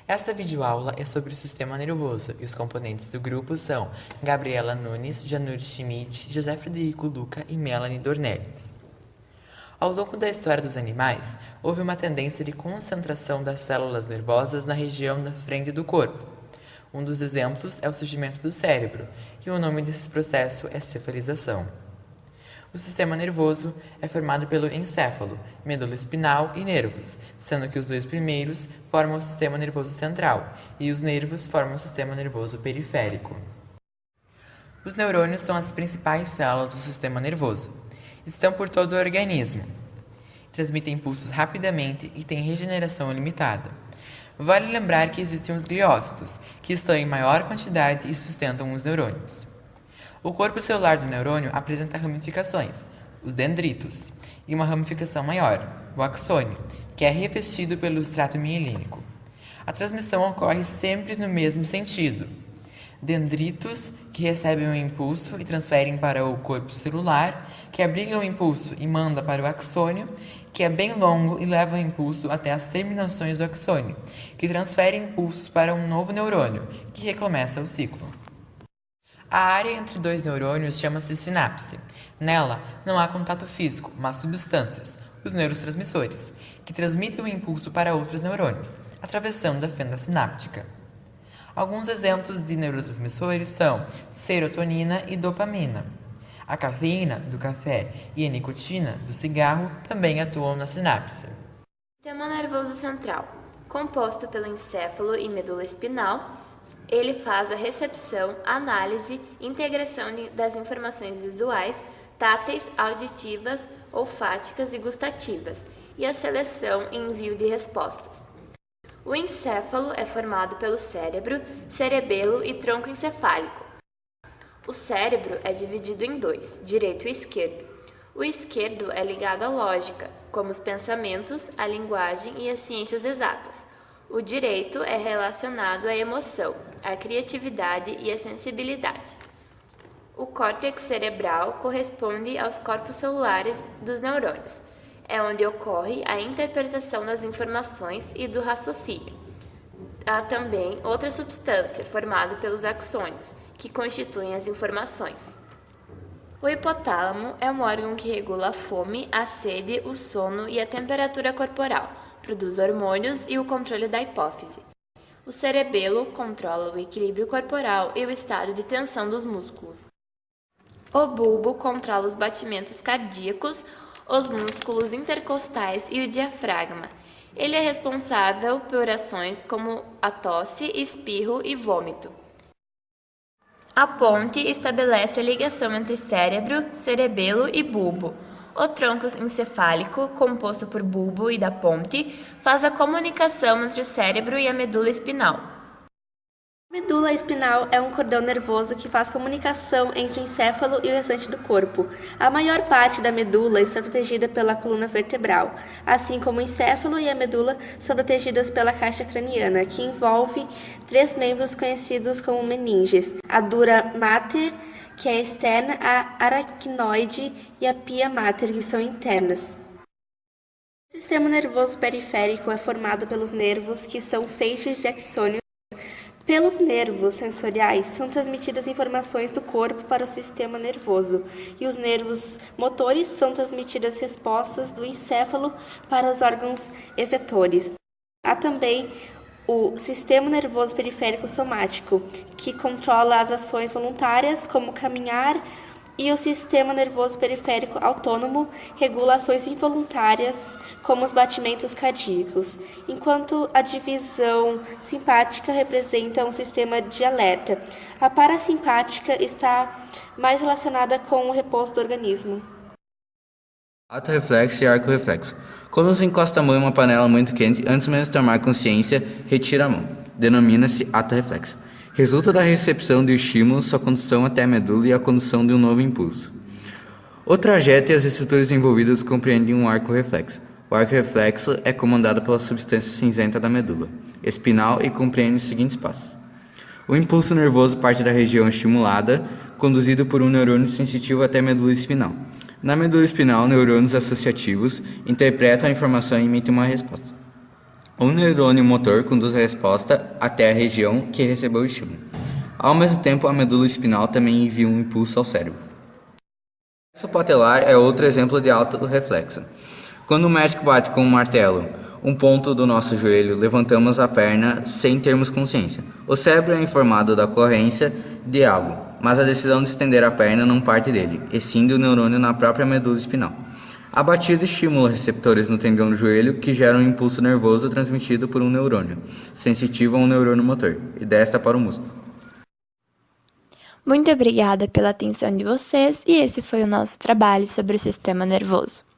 Esta videoaula é sobre o sistema nervoso e os componentes do grupo são Gabriela Nunes, Janur Schmidt, José Frederico Luca e Melanie Dornelles. Ao longo da história dos animais, houve uma tendência de concentração das células nervosas na região da frente do corpo. Um dos exemplos é o surgimento do cérebro, e o nome desse processo é cefalização. O sistema nervoso é formado pelo encéfalo, medula espinal e nervos, sendo que os dois primeiros formam o sistema nervoso central e os nervos formam o sistema nervoso periférico. Os neurônios são as principais células do sistema nervoso. Estão por todo o organismo. Transmitem impulsos rapidamente e têm regeneração limitada. Vale lembrar que existem os gliócitos, que estão em maior quantidade e sustentam os neurônios. O corpo celular do neurônio apresenta ramificações, os dendritos, e uma ramificação maior, o axônio, que é revestido pelo estrato mielínico. A transmissão ocorre sempre no mesmo sentido. Dendritos, que recebem o impulso e transferem para o corpo celular, que abriga o impulso e manda para o axônio, que é bem longo e leva o impulso até as terminações do axônio, que transferem impulsos para um novo neurônio, que recomeça o ciclo. A área entre dois neurônios chama-se sinapse. Nela, não há contato físico, mas substâncias, os neurotransmissores, que transmitem o impulso para outros neurônios, atravessando a fenda sináptica. Alguns exemplos de neurotransmissores são serotonina e dopamina. A cafeína, do café, e a nicotina, do cigarro, também atuam na sinapse. Sistema nervoso central. Composto pelo encéfalo e medula espinal, ele faz a recepção, análise e integração das informações visuais, táteis, auditivas, olfáticas e gustativas, e a seleção e envio de respostas. O encéfalo é formado pelo cérebro, cerebelo e tronco encefálico. O cérebro é dividido em dois, direito e esquerdo. O esquerdo é ligado à lógica, como os pensamentos, a linguagem e as ciências exatas. O direito é relacionado à emoção, à criatividade e à sensibilidade. O córtex cerebral corresponde aos corpos celulares dos neurônios. É onde ocorre a interpretação das informações e do raciocínio. Há também outra substância formada pelos axônios, que constituem as informações. O hipotálamo é um órgão que regula a fome, a sede, o sono e a temperatura corporal, produz hormônios e o controle da hipófise. O cerebelo controla o equilíbrio corporal e o estado de tensão dos músculos. O bulbo controla os batimentos cardíacos, os músculos intercostais e o diafragma. Ele é responsável por ações como a tosse, espirro e vômito. A ponte estabelece a ligação entre cérebro, cerebelo e bulbo. O tronco encefálico, composto por bulbo e da ponte, faz a comunicação entre o cérebro e a medula espinal. A medula espinal é um cordão nervoso que faz comunicação entre o encéfalo e o restante do corpo. A maior parte da medula está protegida pela coluna vertebral, assim como o encéfalo e a medula são protegidas pela caixa craniana, que envolve três membros conhecidos como meninges: a dura mater, que é externa, a aracnoide e a pia mater, que são internas. O sistema nervoso periférico é formado pelos nervos, que são feixes de axônios. Pelos nervos sensoriais são transmitidas informações do corpo para o sistema nervoso, e os nervos motores são transmitidas respostas do encéfalo para os órgãos efetores. Há também o sistema nervoso periférico somático, que controla as ações voluntárias, como caminhar, e o sistema nervoso periférico autônomo regula ações involuntárias, como os batimentos cardíacos, enquanto a divisão simpática representa um sistema de alerta. A parasimpática está mais relacionada com o repouso do organismo. Ato reflexo e arco reflexo. Quando se encosta a mão em uma panela muito quente, antes mesmo de tomar consciência, retira a mão. Denomina-se ato reflexo. Resulta da recepção do estímulo, sua condução até a medula e a condução de um novo impulso. O trajeto e as estruturas envolvidas compreendem um arco reflexo. O arco reflexo é comandado pela substância cinzenta da medula espinal e compreende os seguintes passos. O impulso nervoso parte da região estimulada, conduzido por um neurônio sensitivo até a medula espinal. Na medula espinal, neurônios associativos interpretam a informação e emitem uma resposta. Um neurônio motor conduz a resposta até a região que recebeu o estímulo. Ao mesmo tempo, a medula espinhal também envia um impulso ao cérebro. O reflexo patelar é outro exemplo de autorreflexo. Quando o médico bate com um martelo um ponto do nosso joelho, levantamos a perna sem termos consciência. O cérebro é informado da ocorrência de algo, mas a decisão de estender a perna não parte dele, e sim do neurônio na própria medula espinhal. A batida estimula receptores no tendão do joelho que geram um impulso nervoso transmitido por um neurônio, sensitivo a um neurônio motor, e desta para o músculo. Muito obrigada pela atenção de vocês e esse foi o nosso trabalho sobre o sistema nervoso.